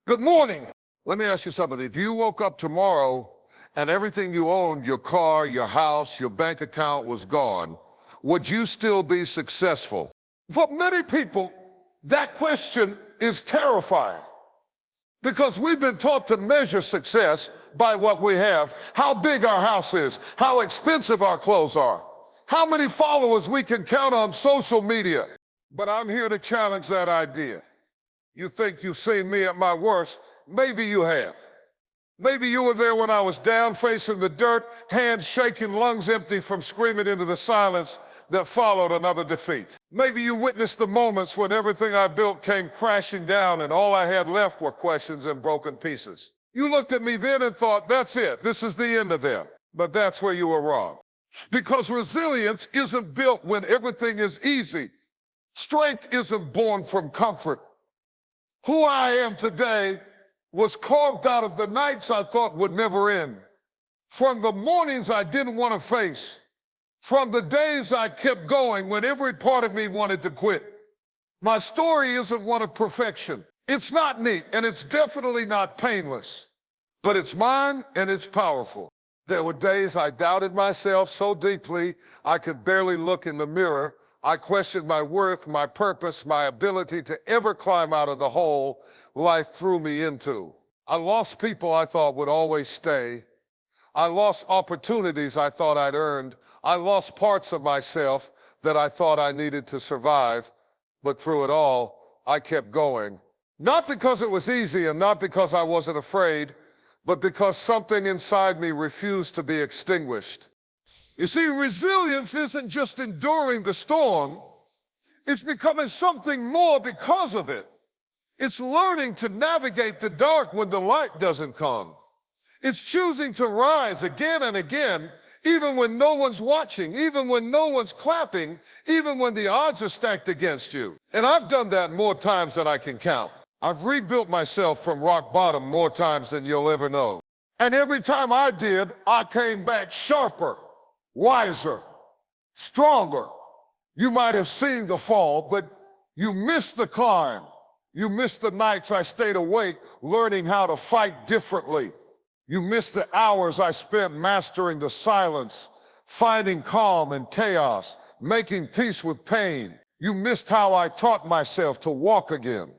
Good morning. Let me ask you something. If you woke up tomorrow and everything you owned, your car, your house, your bank account was gone, would you still be successful? For many people, that question is terrifying because we've been taught to measure success by what we have, how big our house is, how expensive our clothes are, how many followers we can count on social media. But I'm here to challenge that idea. You think you've seen me at my worst? Maybe you have. Maybe you were there when I was down, facing the dirt, hands shaking, lungs empty from screaming into the silence that followed another defeat. Maybe you witnessed the moments when everything I built came crashing down and all I had left were questions and broken pieces. You looked at me then and thought, that's it, this is the end of them. But that's where you were wrong. Because resilience isn't built when everything is easy. Strength isn't born from comfort. Who I am today was carved out of the nights I thought would never end, from the mornings I didn't want to face, from the days I kept going when every part of me wanted to quit. My story isn't one of perfection. It's not neat, and it's definitely not painless, but it's mine and it's powerful. There were days I doubted myself so deeply I could barely look in the mirror. I questioned my worth, my purpose, my ability to ever climb out of the hole life threw me into. I lost people I thought would always stay. I lost opportunities I thought I'd earned. I lost parts of myself that I thought I needed to survive. But through it all, I kept going. Not because it was easy and not because I wasn't afraid, but because something inside me refused to be extinguished. You see, resilience isn't just enduring the storm. It's becoming something more because of it. It's learning to navigate the dark when the light doesn't come. It's choosing to rise again and again, even when no one's watching, even when no one's clapping, even when the odds are stacked against you. And I've done that more times than I can count. I've rebuilt myself from rock bottom more times than you'll ever know. And every time I did, I came back sharper, wiser, stronger. You might have seen the fall, but you missed the climb. You missed the nights I stayed awake learning how to fight differently. You missed the hours I spent mastering the silence, finding calm in chaos, making peace with pain. You missed how I taught myself to walk again.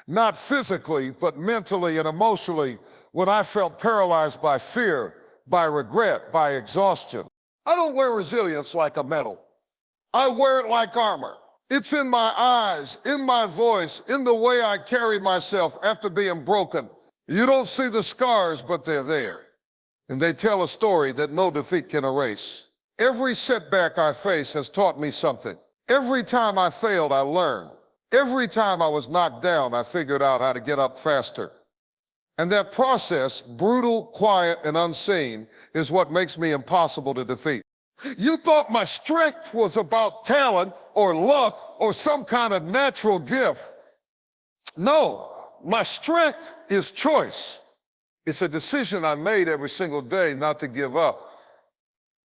Not physically, but mentally and emotionally, when I felt paralyzed by fear, by regret, by exhaustion. I don't wear resilience like a medal. I wear it like armor. It's in my eyes, in my voice, in the way I carry myself after being broken. You don't see the scars, but they're there. And they tell a story that no defeat can erase. Every setback I face has taught me something. Every time I failed, I learned. Every time I was knocked down, I figured out how to get up faster. And that process, brutal, quiet, and unseen, is what makes me impossible to defeat. You thought my strength was about talent or luck or some kind of natural gift. No, my strength is choice. It's a decision I made every single day not to give up.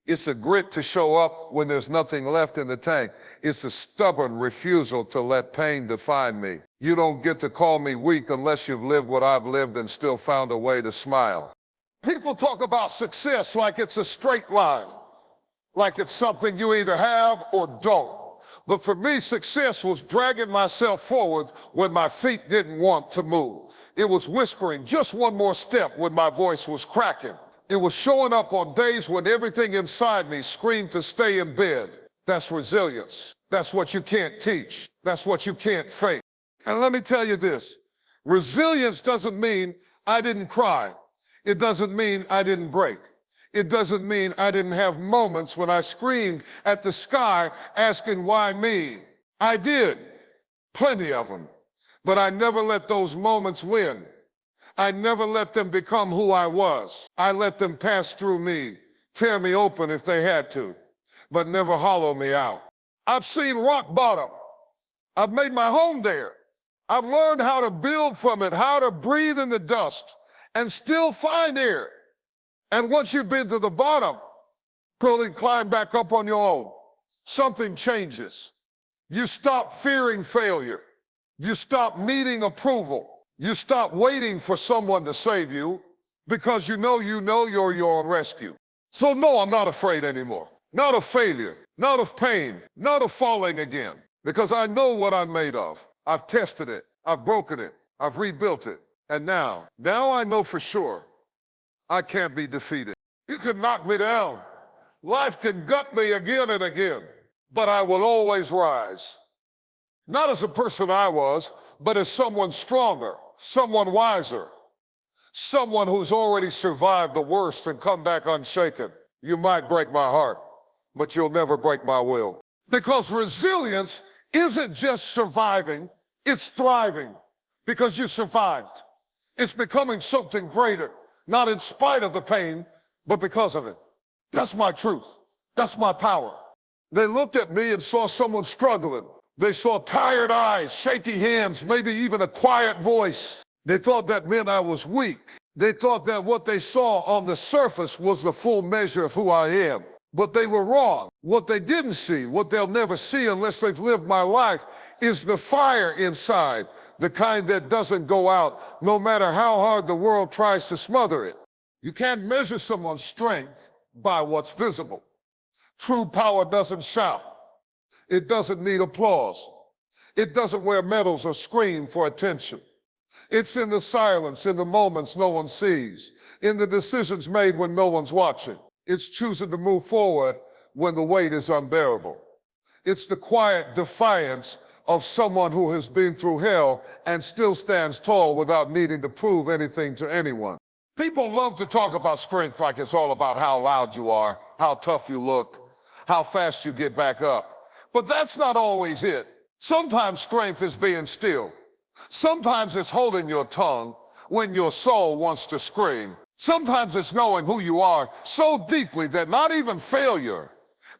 It's a grit to show up when there's nothing left in the tank. It's a stubborn refusal to let pain define me. You don't get to call me weak unless you've lived what I've lived and still found a way to smile. People talk about success like it's a straight line, like it's something you either have or don't. But for me, success was dragging myself forward when my feet didn't want to move. It was whispering just one more step when my voice was cracking. It was showing up on days when everything inside me screamed to stay in bed. That's resilience. That's what you can't teach. That's what you can't fake. And let me tell you this, resilience doesn't mean I didn't cry. It doesn't mean I didn't break. It doesn't mean I didn't have moments when I screamed at the sky asking why me. I did, plenty of them. But I never let those moments win. I never let them become who I was. I let them pass through me, tear me open if they had to, but never hollow me out. I've seen rock bottom. I've made my home there. I've learned how to build from it, how to breathe in the dust and still find air. And once you've been to the bottom, probably climb back up on your own. Something changes. You stop fearing failure. You stop needing approval. You stop waiting for someone to save you because you know you're your own rescue. So no, I'm not afraid anymore. Not of failure, not of pain, not of falling again, because I know what I'm made of. I've tested it, I've broken it, I've rebuilt it. And now I know for sure I can't be defeated. You can knock me down. Life can gut me again and again, but I will always rise. Not as a person I was, but as someone stronger, someone wiser, someone who's already survived the worst and come back unshaken. You might break my heart, but you'll never break my will. Because resilience isn't just surviving, it's thriving. Because you survived. It's becoming something greater, not in spite of the pain, but because of it. That's my truth. That's my power. They looked at me and saw someone struggling. They saw tired eyes, shaky hands, maybe even a quiet voice. They thought that meant I was weak. They thought that what they saw on the surface was the full measure of who I am. But they were wrong. What they didn't see, what they'll never see unless they've lived my life, is the fire inside, the kind that doesn't go out no matter how hard the world tries to smother it. You can't measure someone's strength by what's visible. True power doesn't shout. It doesn't need applause. It doesn't wear medals or scream for attention. It's in the silence, in the moments no one sees, in the decisions made when no one's watching. It's choosing to move forward when the weight is unbearable. It's the quiet defiance of someone who has been through hell and still stands tall without needing to prove anything to anyone. People love to talk about strength like it's all about how loud you are, how tough you look, how fast you get back up. But that's not always it. Sometimes strength is being still. Sometimes it's holding your tongue when your soul wants to scream. Sometimes it's knowing who you are so deeply that not even failure,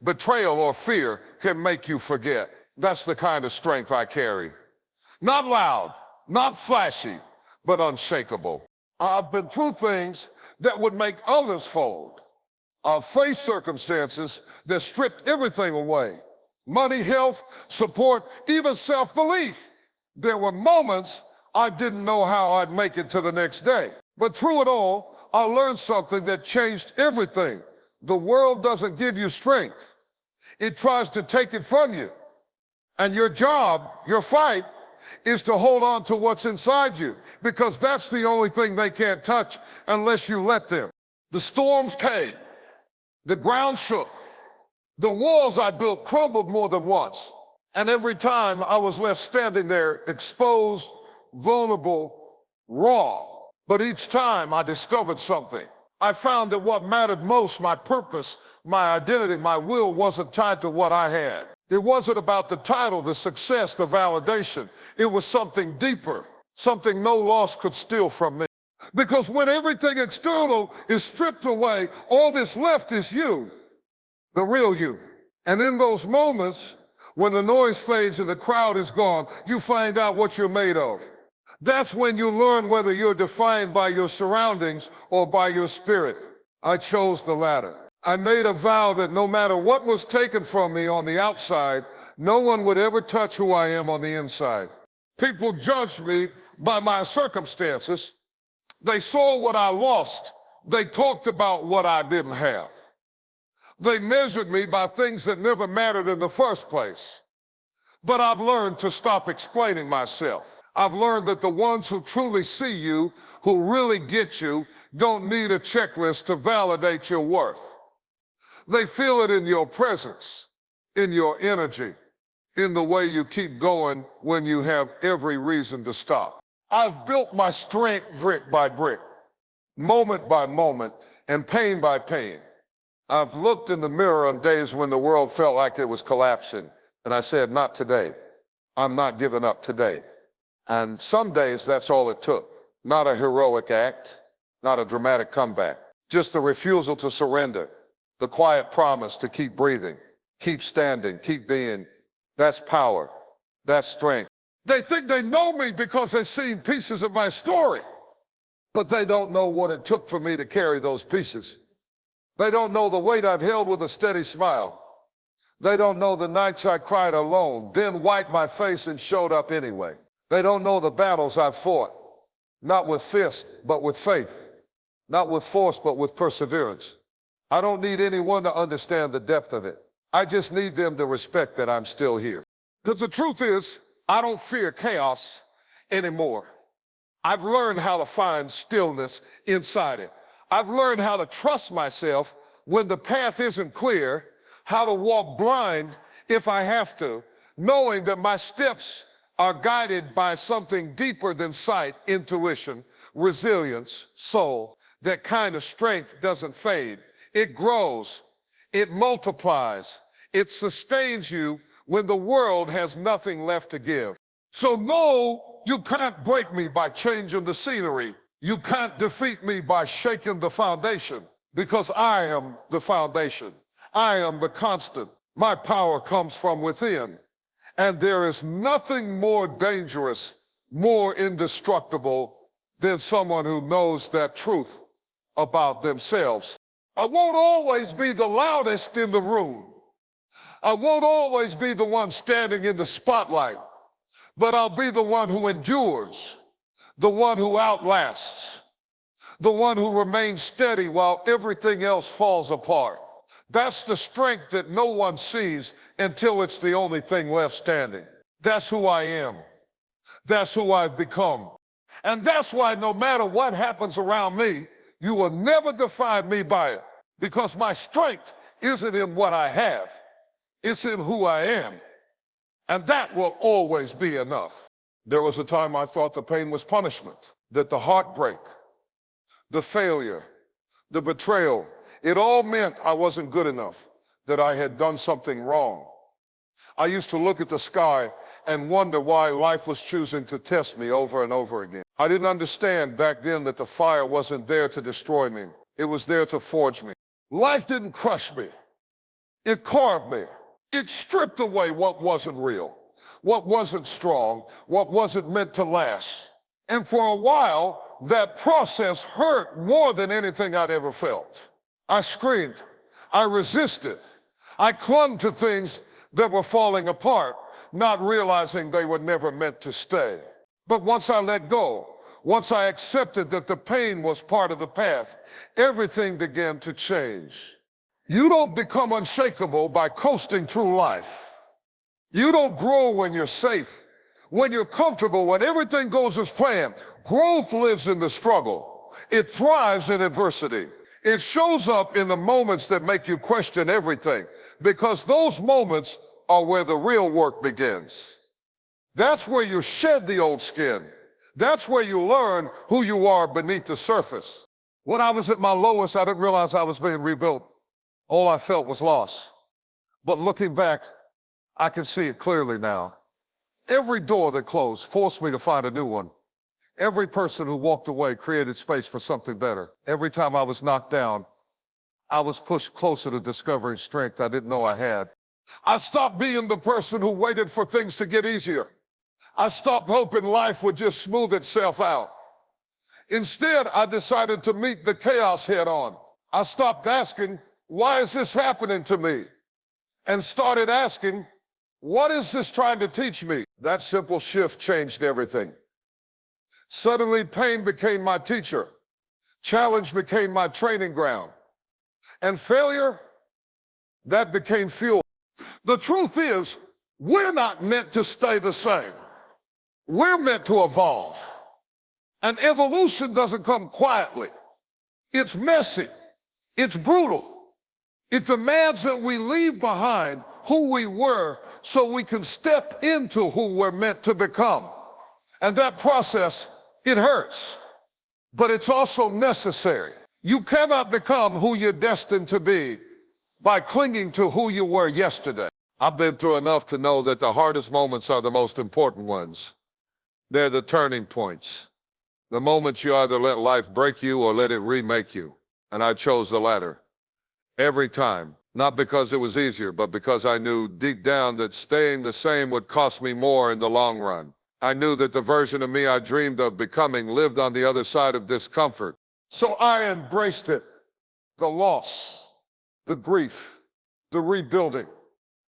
betrayal, or fear can make you forget. That's the kind of strength I carry. Not loud, not flashy, but unshakable. I've been through things that would make others fold. I've faced circumstances that stripped everything away. Money, health, support, even self-belief. There were moments I didn't know how I'd make it to the next day. But through it all, I learned something that changed everything. The world doesn't give you strength. It tries to take it from you. And your job, your fight, is to hold on to what's inside you, because that's the only thing they can't touch unless you let them. The storms came. The ground shook. The walls I built crumbled more than once. And every time I was left standing there, exposed, vulnerable, raw. But each time I discovered something. I found that what mattered most, my purpose, my identity, my will, wasn't tied to what I had. It wasn't about the title, the success, the validation. It was something deeper, something no loss could steal from me. Because when everything external is stripped away, all that's left is you, the real you. And in those moments, when the noise fades and the crowd is gone, you find out what you're made of. That's when you learn whether you're defined by your surroundings or by your spirit. I chose the latter. I made a vow that no matter what was taken from me on the outside, no one would ever touch who I am on the inside. People judged me by my circumstances. They saw what I lost. They talked about what I didn't have. They measured me by things that never mattered in the first place. But I've learned to stop explaining myself. I've learned that the ones who truly see you, who really get you, don't need a checklist to validate your worth. They feel it in your presence, in your energy, in the way you keep going when you have every reason to stop. I've built my strength brick by brick, moment by moment, and pain by pain. I've looked in the mirror on days when the world felt like it was collapsing, and I said, not today. I'm not giving up today. And some days that's all it took. Not a heroic act, not a dramatic comeback, just the refusal to surrender, the quiet promise to keep breathing, keep standing, keep being. That's power. That's strength. They think they know me because they've seen pieces of my story, but they don't know what it took for me to carry those pieces. They don't know the weight I've held with a steady smile. They don't know the nights I cried alone, then wiped my face and showed up anyway. They don't know the battles I've fought, Not with fist, but with faith. Not with force, but with perseverance. I don't need anyone to understand the depth of it. I just need them to respect that I'm still here. Because the truth is, I don't fear chaos anymore. I've learned how to find stillness inside it. I've learned how to trust myself when the path isn't clear, how to walk blind if I have to, knowing that my steps are guided by something deeper than sight, intuition, resilience, soul. That kind of strength doesn't fade. It grows, it multiplies, it sustains you when the world has nothing left to give. So no, you can't break me by changing the scenery. You can't defeat me by shaking the foundation, because I am the foundation. I am the constant. My power comes from within. And there is nothing more dangerous, more indestructible than someone who knows that truth about themselves. I won't always be the loudest in the room. I won't always be the one standing in the spotlight, but I'll be the one who endures, the one who outlasts, the one who remains steady while everything else falls apart. That's the strength that no one sees until it's the only thing left standing. That's who I am. That's who I've become. And that's why no matter what happens around me, you will never define me by it, because my strength isn't in what I have. It's in who I am. And that will always be enough. There was a time I thought the pain was punishment, that the heartbreak, the failure, the betrayal, it all meant I wasn't good enough, that I had done something wrong. I used to look at the sky and wonder why life was choosing to test me over and over again. I didn't understand back then that the fire wasn't there to destroy me. It was there to forge me. Life didn't crush me. It carved me. It stripped away what wasn't real, what wasn't strong, what wasn't meant to last. And for a while, that process hurt more than anything I'd ever felt. I screamed. I resisted. I clung to things that were falling apart, not realizing they were never meant to stay. But once I let go, once I accepted that the pain was part of the path, everything began to change. You don't become unshakable by coasting through life. You don't grow when you're safe, when you're comfortable, when everything goes as planned. Growth lives in the struggle. It thrives in adversity. It shows up in the moments that make you question everything, because those moments are where the real work begins. That's where you shed the old skin. That's where you learn who you are beneath the surface. When I was at my lowest, I didn't realize I was being rebuilt. All I felt was loss. But looking back, I can see it clearly now. Every door that closed forced me to find a new one. Every person who walked away created space for something better. Every time I was knocked down, I was pushed closer to discovering strength I didn't know I had. I stopped being the person who waited for things to get easier. I stopped hoping life would just smooth itself out. Instead, I decided to meet the chaos head on. I stopped asking, why is this happening to me? And started asking, what is this trying to teach me? That simple shift changed everything. Suddenly, pain became my teacher. Challenge became my training ground. And failure, that became fuel. The truth is, we're not meant to stay the same. We're meant to evolve. And evolution doesn't come quietly. It's messy. It's brutal. It demands that we leave behind who we were so we can step into who we're meant to become. And that process, it hurts, but it's also necessary. You cannot become who you're destined to be by clinging to who you were yesterday. I've been through enough to know that the hardest moments are the most important ones. They're the turning points. The moments you either let life break you or let it remake you. And I chose the latter. Every time. Not because it was easier, but because I knew deep down that staying the same would cost me more in the long run. I knew that the version of me I dreamed of becoming lived on the other side of discomfort. So I embraced it. The loss, the grief, the rebuilding.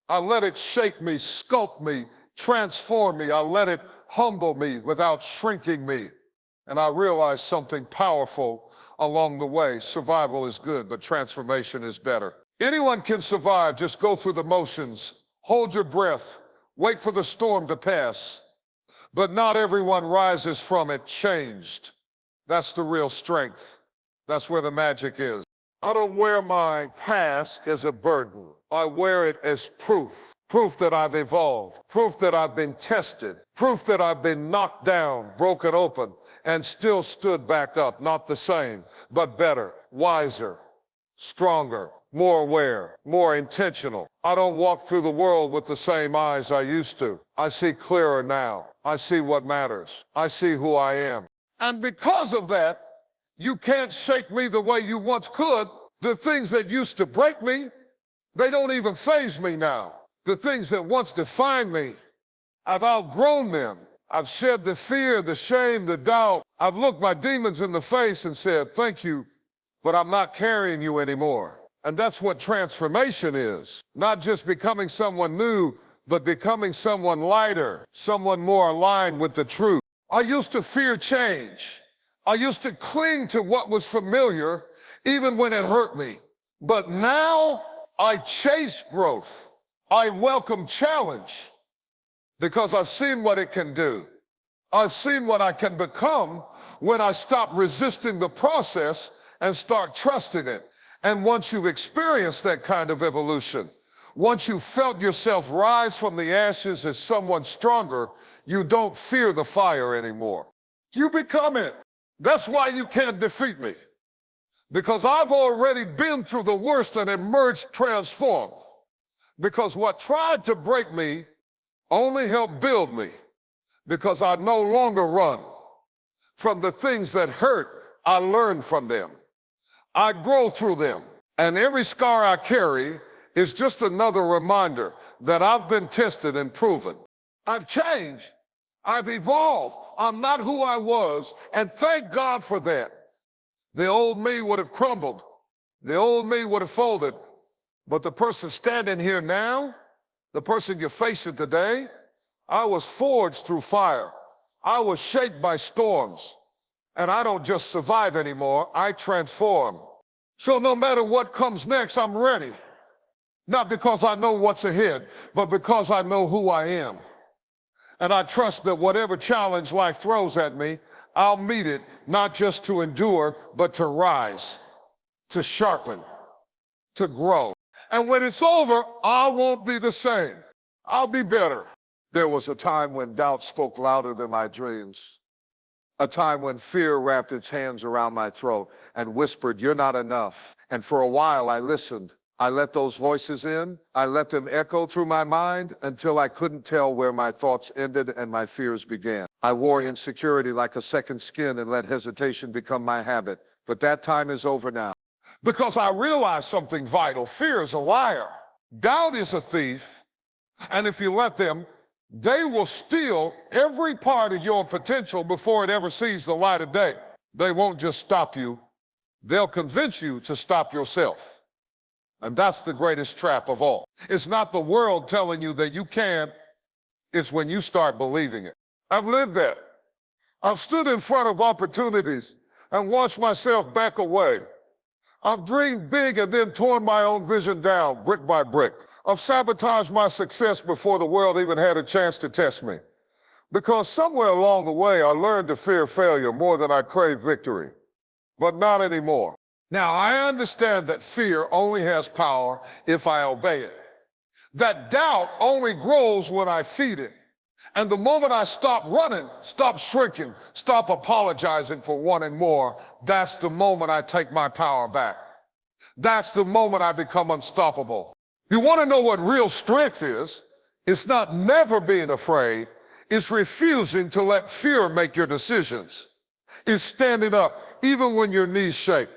I let it shape me, sculpt me, transform me. I let it humble me without shrinking me. And I realized something powerful along the way. Survival is good, but transformation is better. Anyone can survive. Just go through the motions, hold your breath, wait for the storm to pass. But not everyone rises from it changed. That's the real strength. That's where the magic is. I don't wear my past as a burden. I wear it as proof. Proof that I've evolved. Proof that I've been tested. Proof that I've been knocked down, broken open, and still stood back up. Not the same, but better, wiser, stronger, more aware, more intentional. I don't walk through the world with the same eyes I used to. I see clearer now. I see what matters. I see who I am. And because of that, you can't shake me the way you once could. The things that used to break me, they don't even faze me now. The things that once defined me, I've outgrown them. I've shed the fear, the shame, the doubt. I've looked my demons in the face and said, thank you, but I'm not carrying you anymore. And that's what transformation is. Not just becoming someone new, but becoming someone lighter, someone more aligned with the truth. I used to fear change. I used to cling to what was familiar, even when it hurt me. But now I chase growth. I welcome challenge because I've seen what it can do. I've seen what I can become when I stop resisting the process and start trusting it. And once you've experienced that kind of evolution, once you've felt yourself rise from the ashes as someone stronger, you don't fear the fire anymore. You become it. That's why you can't defeat me. Because I've already been through the worst and emerged transformed. Because what tried to break me only helped build me. Because I no longer run from the things that hurt. I learn from them. I grow through them. And every scar I carry is just another reminder that I've been tested and proven. I've changed. I've evolved. I'm not who I was, and thank God for that. The old me would have crumbled. The old me would have folded. But the person standing here now, the person you're facing today, I was forged through fire. I was shaped by storms. And I don't just survive anymore, I transform. So no matter what comes next, I'm ready. Not because I know what's ahead, but because I know who I am. And I trust that whatever challenge life throws at me, I'll meet it, not just to endure, but to rise, to sharpen, to grow. And when it's over, I won't be the same. I'll be better. There was a time when doubt spoke louder than my dreams. A time when fear wrapped its hands around my throat and whispered, "You're not enough." And for a while I listened. I let those voices in. I let them echo through my mind until I couldn't tell where my thoughts ended and my fears began. I wore insecurity like a second skin and let hesitation become my habit. But that time is over now. Because I realized something vital. Fear is a liar. Doubt is a thief. And if you let them, they will steal every part of your potential before it ever sees the light of day. They won't just stop you. They'll convince you to stop yourself. And that's the greatest trap of all. It's not the world telling you that you can't. It's when you start believing it. I've lived that. I've stood in front of opportunities and watched myself back away. I've dreamed big and then torn my own vision down brick by brick. I've sabotaged my success before the world even had a chance to test me. Because somewhere along the way, I learned to fear failure more than I crave victory. But not anymore. Now, I understand that fear only has power if I obey it. That doubt only grows when I feed it. And the moment I stop running, stop shrinking, stop apologizing for wanting more, that's the moment I take my power back. That's the moment I become unstoppable. You want to know what real strength is? It's not never being afraid. It's refusing to let fear make your decisions. It's standing up even when your knees shake.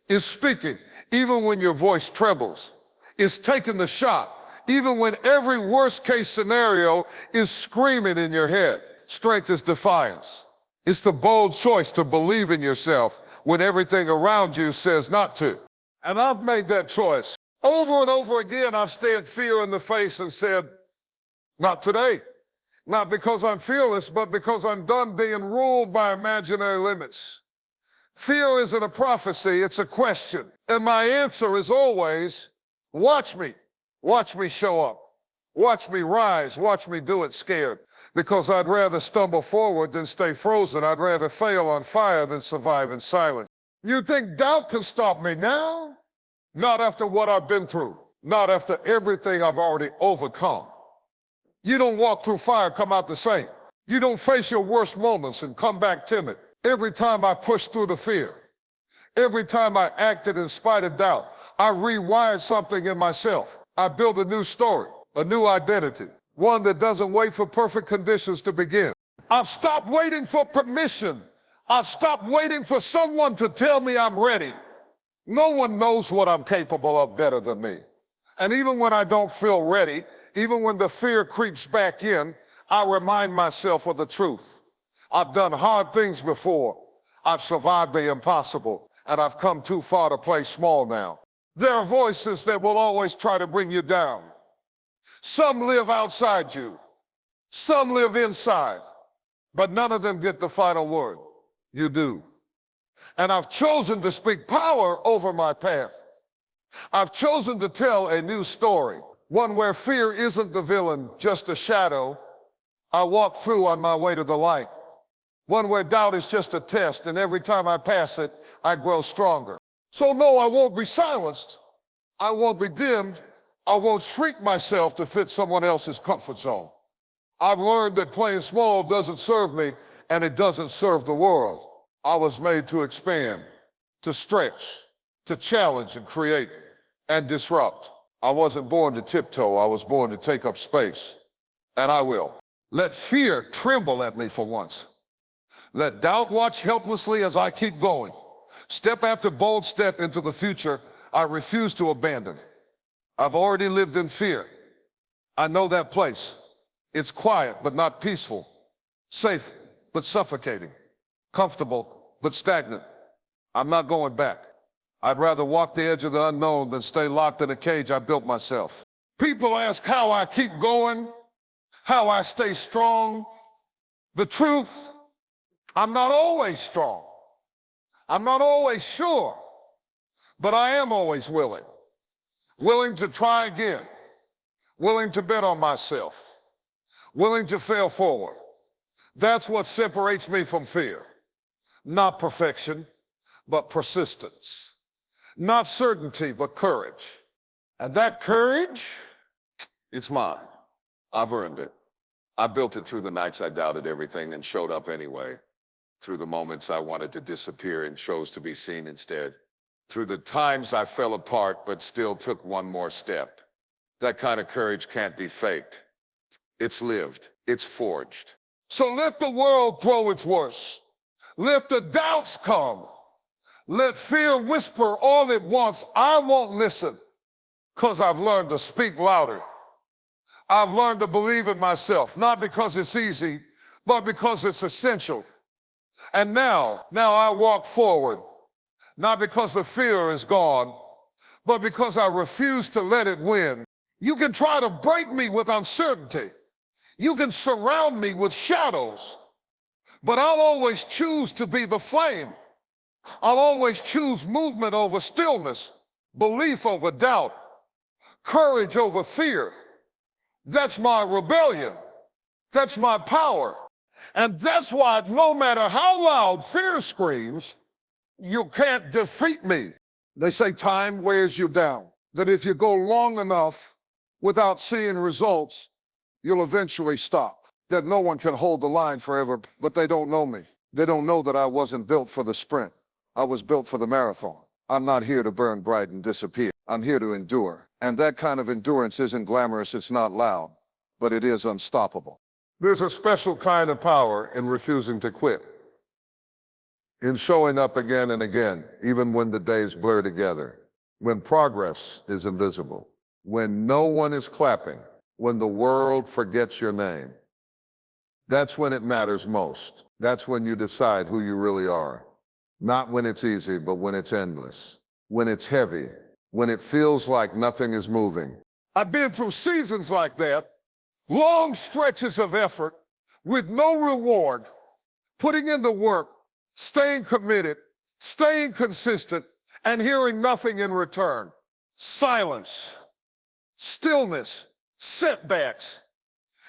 It's speaking even when your voice trembles. It's taking the shot even when every worst case scenario is screaming in your head. Strength is defiance. It's the bold choice to believe in yourself when everything around you says not to. And I've made that choice. Over and over again, I've stared fear in the face and said, not today. Not because I'm fearless, but because I'm done being ruled by imaginary limits. Fear isn't a prophecy, it's a question. And my answer is always, watch me. Watch me show up. Watch me rise. Watch me do it scared. Because I'd rather stumble forward than stay frozen. I'd rather fail on fire than survive in silence. You think doubt can stop me now? Not after what I've been through. Not after everything I've already overcome. You don't walk through fire, come out the same. You don't face your worst moments and come back timid. Every time I pushed through the fear, every time I acted in spite of doubt, I rewired something in myself. I built a new story, a new identity, one that doesn't wait for perfect conditions to begin. I've stopped waiting for permission. I've stopped waiting for someone to tell me I'm ready. No one knows what I'm capable of better than me. And even when I don't feel ready, even when the fear creeps back in, I remind myself of the truth. I've done hard things before. I've survived the impossible, and I've come too far to play small now. There are voices that will always try to bring you down. Some live outside you. Some live inside. But none of them get the final word. You do. And I've chosen to speak power over my path. I've chosen to tell a new story, one where fear isn't the villain, just a shadow I walk through on my way to the light. One where doubt is just a test, and every time I pass it, I grow stronger. So no, I won't be silenced. I won't be dimmed. I won't shrink myself to fit someone else's comfort zone. I've learned that playing small doesn't serve me, and it doesn't serve the world. I was made to expand, to stretch, to challenge and create and disrupt. I wasn't born to tiptoe. I was born to take up space. And I will. Let fear tremble at me for once. Let doubt watch helplessly as I keep going. Step after bold step into the future I refuse to abandon. I've already lived in fear. I know that place. It's quiet but not peaceful. Safe but suffocating. Comfortable but stagnant. I'm not going back. I'd rather walk the edge of the unknown than stay locked in a cage I built myself. People ask how I keep going, how I stay strong. The truth, I'm not always strong. I'm not always sure, but I am always willing. Willing to try again. Willing to bet on myself. Willing to fail forward. That's what separates me from fear. Not perfection, but persistence. Not certainty, but courage. And that courage, it's mine. I've earned it. I built it through the nights I doubted everything and showed up anyway. Through the moments I wanted to disappear and chose to be seen instead. Through the times I fell apart but still took one more step. That kind of courage can't be faked. It's lived. It's forged. So let the world throw its worst. Let the doubts come. Let fear whisper all it wants. I won't listen, because I've learned to speak louder. I've learned to believe in myself, not because it's easy, but because it's essential. And now I walk forward, not because the fear is gone, but because I refuse to let it win. You can try to break me with uncertainty. You can surround me with shadows, but I'll always choose to be the flame. I'll always choose movement over stillness, belief over doubt, courage over fear. That's my rebellion. That's my power. And that's why no matter how loud fear screams, you can't defeat me. They say time wears you down, that if you go long enough without seeing results, you'll eventually stop, that no one can hold the line forever, but they don't know me. They don't know that I wasn't built for the sprint. I was built for the marathon. I'm not here to burn bright and disappear. I'm here to endure. And that kind of endurance isn't glamorous, it's not loud, but it is unstoppable. There's a special kind of power in refusing to quit. In showing up again and again, even when the days blur together. When progress is invisible. When no one is clapping. When the world forgets your name. That's when it matters most. That's when you decide who you really are. Not when it's easy, but when it's endless. When it's heavy. When it feels like nothing is moving. I've been through seasons like that. Long stretches of effort with no reward, putting in the work, staying committed, staying consistent, and hearing nothing in return. Silence, stillness, setbacks.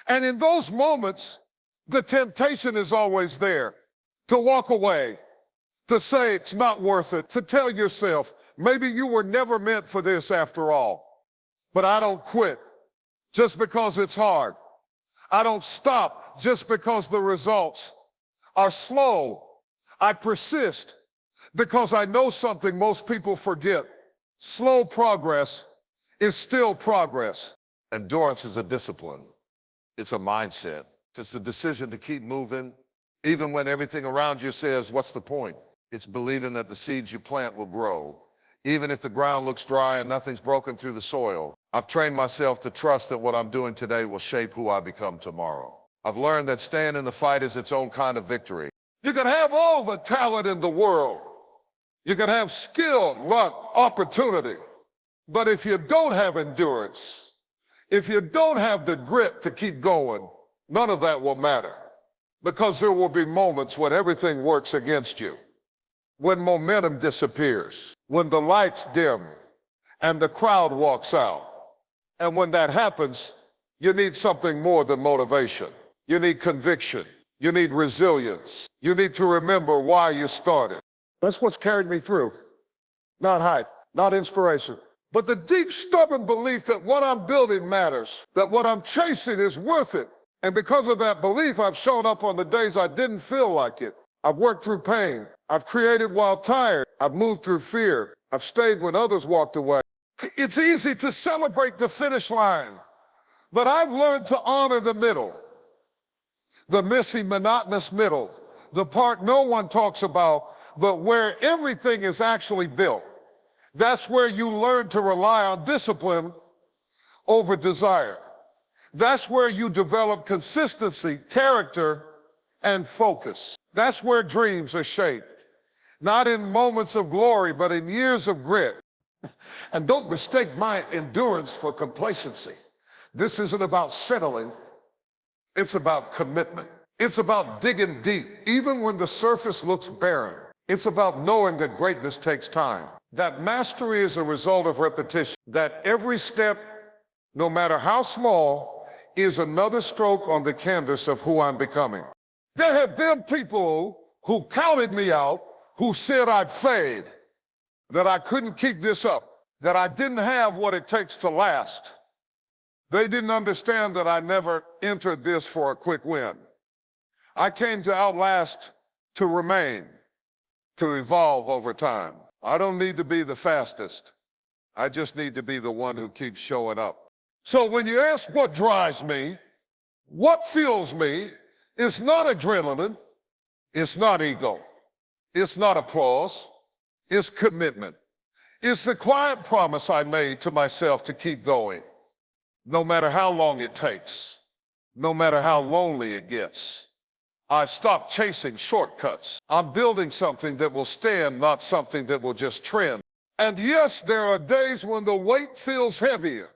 And in those moments, the temptation is always there to walk away, to say it's not worth it, to tell yourself, maybe you were never meant for this after all. But I don't quit just because it's hard. I don't stop just because the results are slow. I persist because I know something most people forget. Slow progress is still progress. Endurance is a discipline. It's a mindset. It's a decision to keep moving, even when everything around you says, what's the point? It's believing that the seeds you plant will grow, even if the ground looks dry and nothing's broken through the soil. I've trained myself to trust that what I'm doing today will shape who I become tomorrow. I've learned that staying in the fight is its own kind of victory. You can have all the talent in the world. You can have skill, luck, opportunity. But if you don't have endurance, if you don't have the grit to keep going, none of that will matter. Because there will be moments when everything works against you, when momentum disappears, when the lights dim and the crowd walks out. And when that happens, you need something more than motivation. You need conviction. You need resilience. You need to remember why you started. That's what's carried me through. Not hype, not inspiration, but the deep, stubborn belief that what I'm building matters, that what I'm chasing is worth it. And because of that belief, I've shown up on the days I didn't feel like it. I've worked through pain. I've created while tired. I've moved through fear. I've stayed when others walked away. It's easy to celebrate the finish line, but I've learned to honor the middle, the messy, monotonous middle, the part no one talks about, but where everything is actually built. That's where you learn to rely on discipline over desire. That's where you develop consistency, character, and focus. That's where dreams are shaped, not in moments of glory, but in years of grit. And don't mistake my endurance for complacency. This isn't about settling. It's about commitment. It's about digging deep, even when the surface looks barren. It's about knowing that greatness takes time, that mastery is a result of repetition, that every step, no matter how small, is another stroke on the canvas of who I'm becoming. There have been people who counted me out, who said I'd fade, that I couldn't keep this up, that I didn't have what it takes to last. They didn't understand that I never entered this for a quick win. I came to outlast, to remain, to evolve over time. I don't need to be the fastest. I just need to be the one who keeps showing up. So when you ask what drives me, what fuels me, it's not adrenaline, it's not ego, it's not applause, it's commitment. It's the quiet promise I made to myself to keep going, no matter how long it takes, no matter how lonely it gets. I've stopped chasing shortcuts. I'm building something that will stand, not something that will just trend. And yes, there are days when the weight feels heavier,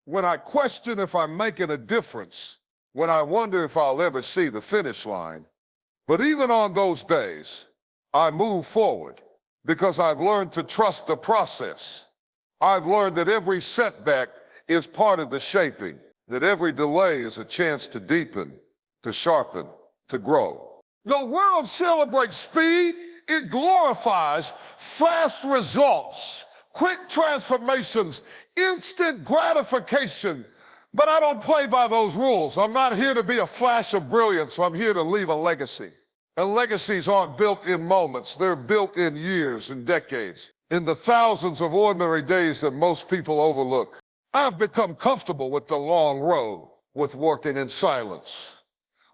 when I question if I'm making a difference, when I wonder if I'll ever see the finish line. But even on those days, I move forward because I've learned to trust the process. I've learned that every setback is part of the shaping, that every delay is a chance to deepen, to sharpen, to grow. The world celebrates speed. It glorifies fast results, quick transformations, instant gratification. But I don't play by those rules. I'm not here to be a flash of brilliance. I'm here to leave a legacy. And legacies aren't built in moments. They're built in years and decades, in the thousands of ordinary days that most people overlook. I've become comfortable with the long road, with working in silence,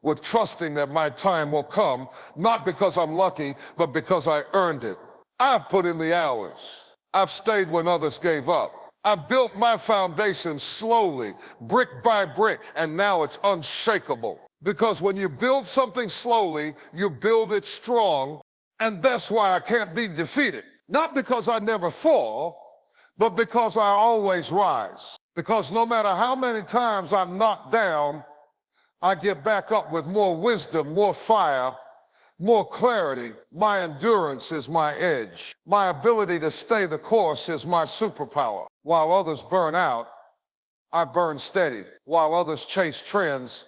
with trusting that my time will come, not because I'm lucky, but because I earned it. I've put in the hours. I've stayed when others gave up. I've built my foundation slowly, brick by brick, and now it's unshakable. Because when you build something slowly, you build it strong, and that's why I can't be defeated. Not because I never fall, but because I always rise. Because no matter how many times I'm knocked down, I get back up with more wisdom, more fire, more clarity. My endurance is my edge. My ability to stay the course is my superpower. While others burn out, I burn steady. While others chase trends,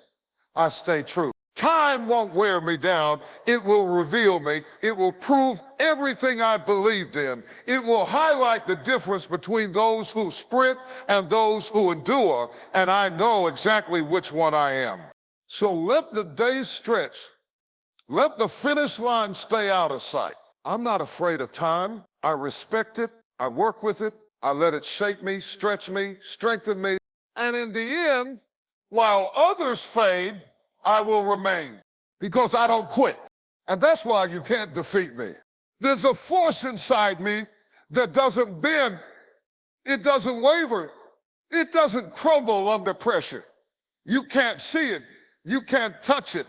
I stay true. Time won't wear me down. It will reveal me. It will prove everything I believed in. It will highlight the difference between those who sprint and those who endure, and I know exactly which one I am. So let the days stretch. Let the finish line stay out of sight. I'm not afraid of time. I respect it. I work with it. I let it shape me, stretch me, strengthen me. And in the end, while others fade, I will remain, because I don't quit. And that's why you can't defeat me. There's a force inside me that doesn't bend. It doesn't waver. It doesn't crumble under pressure. You can't see it. You can't touch it.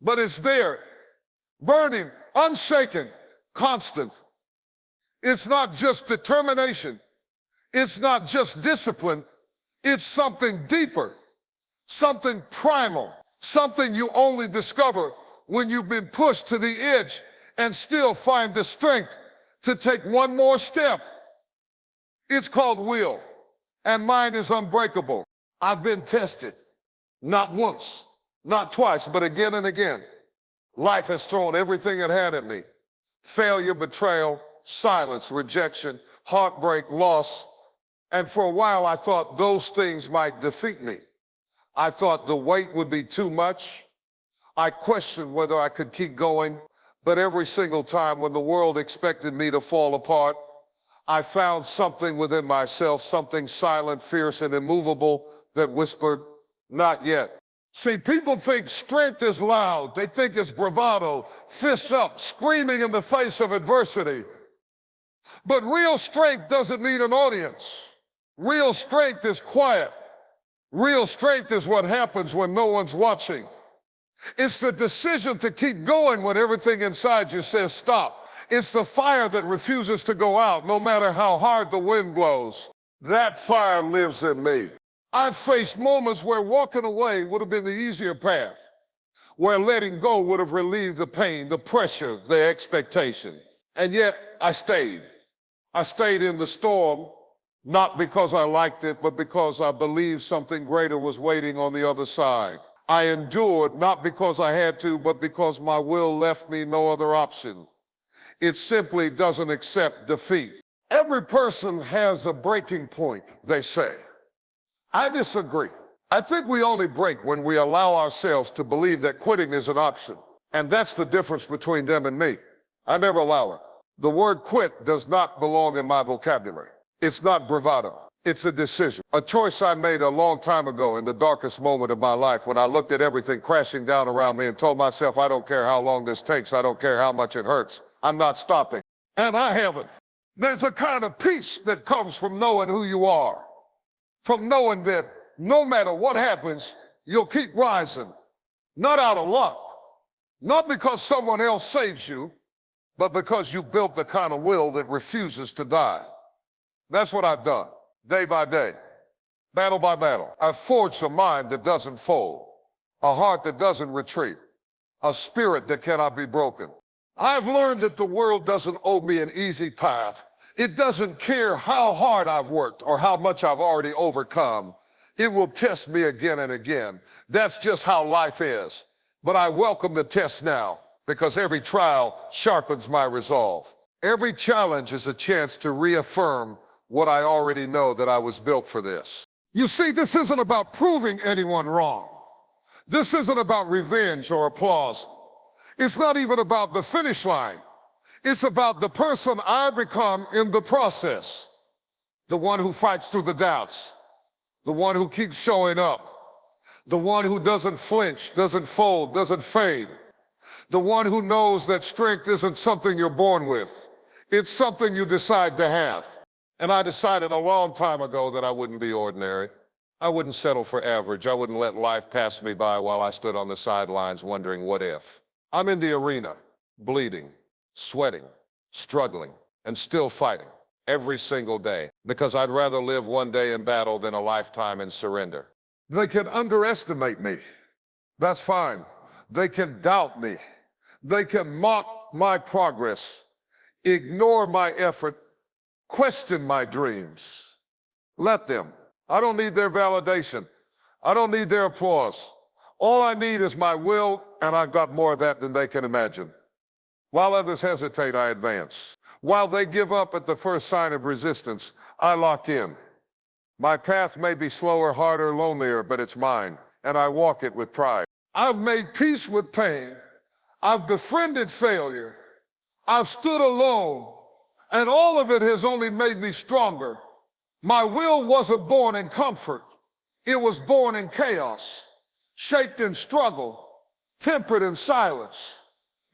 But it's there, burning, unshaken, constant. It's not just determination. It's not just discipline. It's something deeper, something primal, something you only discover when you've been pushed to the edge and still find the strength to take one more step. It's called will, and mine is unbreakable. I've been tested, not once, not twice, but again and again. Life has thrown everything it had at me. Failure, betrayal, silence, rejection, heartbreak, loss. And for a while, I thought those things might defeat me. I thought the weight would be too much. I questioned whether I could keep going. But every single time when the world expected me to fall apart, I found something within myself, something silent, fierce, and immovable that whispered, not yet. See, people think strength is loud. They think it's bravado, fists up, screaming in the face of adversity. But real strength doesn't need an audience. Real strength is quiet. Real strength is what happens when no one's watching. It's the decision to keep going when everything inside you says stop. It's the fire that refuses to go out no matter how hard the wind blows. That fire lives in me. I've faced moments where walking away would have been the easier path, where letting go would have relieved the pain, the pressure, the expectation. And yet I stayed. I stayed in the storm, not because I liked it, but because I believed something greater was waiting on the other side. I endured, not because I had to, but because my will left me no other option. It simply doesn't accept defeat. Every person has a breaking point, they say. I disagree. I think we only break when we allow ourselves to believe that quitting is an option. And that's the difference between them and me. I never allow it. The word quit does not belong in my vocabulary. It's not bravado. It's a decision. A choice I made a long time ago in the darkest moment of my life when I looked at everything crashing down around me and told myself, I don't care how long this takes. I don't care how much it hurts. I'm not stopping. And I haven't. There's a kind of peace that comes from knowing who you are. From knowing that no matter what happens, you'll keep rising. Not out of luck. Not because someone else saves you, but because you built the kind of will that refuses to die. That's what I've done, day by day, battle by battle. I've forged a mind that doesn't fold, a heart that doesn't retreat, a spirit that cannot be broken. I've learned that the world doesn't owe me an easy path. It doesn't care how hard I've worked or how much I've already overcome. It will test me again and again. That's just how life is. But I welcome the test now, because every trial sharpens my resolve. Every challenge is a chance to reaffirm what I already know, that I was built for this. You see, this isn't about proving anyone wrong. This isn't about revenge or applause. It's not even about the finish line. It's about the person I become in the process. The one who fights through the doubts. The one who keeps showing up. The one who doesn't flinch, doesn't fold, doesn't fade. The one who knows that strength isn't something you're born with. It's something you decide to have. And I decided a long time ago that I wouldn't be ordinary. I wouldn't settle for average. I wouldn't let life pass me by while I stood on the sidelines wondering what if. I'm in the arena, bleeding, sweating, struggling, and still fighting. every single day, because I'd rather live one day in battle than a lifetime in surrender. They can underestimate me. That's fine. They can doubt me. They can mock my progress, ignore my effort, question my dreams. Let them. I don't need their validation. I don't need their applause. All I need is my will, and I've got more of that than they can imagine. While others hesitate, I advance. While they give up at the first sign of resistance, I lock in. My path may be slower, harder, lonelier, but it's mine, and I walk it with pride. I've made peace with pain. I've befriended failure. I've stood alone, and all of it has only made me stronger. My will wasn't born in comfort. It was born in chaos, shaped in struggle, tempered in silence.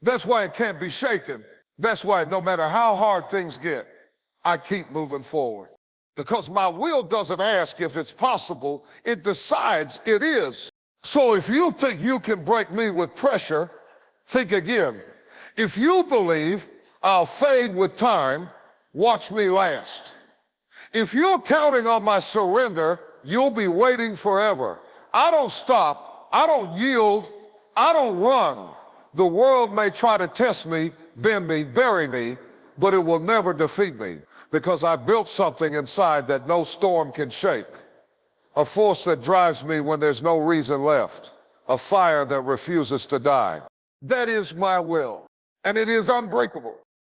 That's why it can't be shaken. That's why no matter how hard things get, I keep moving forward. Because my will doesn't ask if it's possible, it decides it is. So if you think you can break me with pressure, think again. If you believe I'll fade with time, watch me last. If you're counting on my surrender, you'll be waiting forever. I don't stop, I don't yield, I don't run. The world may try to test me, bend me, bury me, but it will never defeat me, because I built something inside that no storm can shake. A force that drives me when there's no reason left. A fire that refuses to die. That is my will, and it is unbreakable.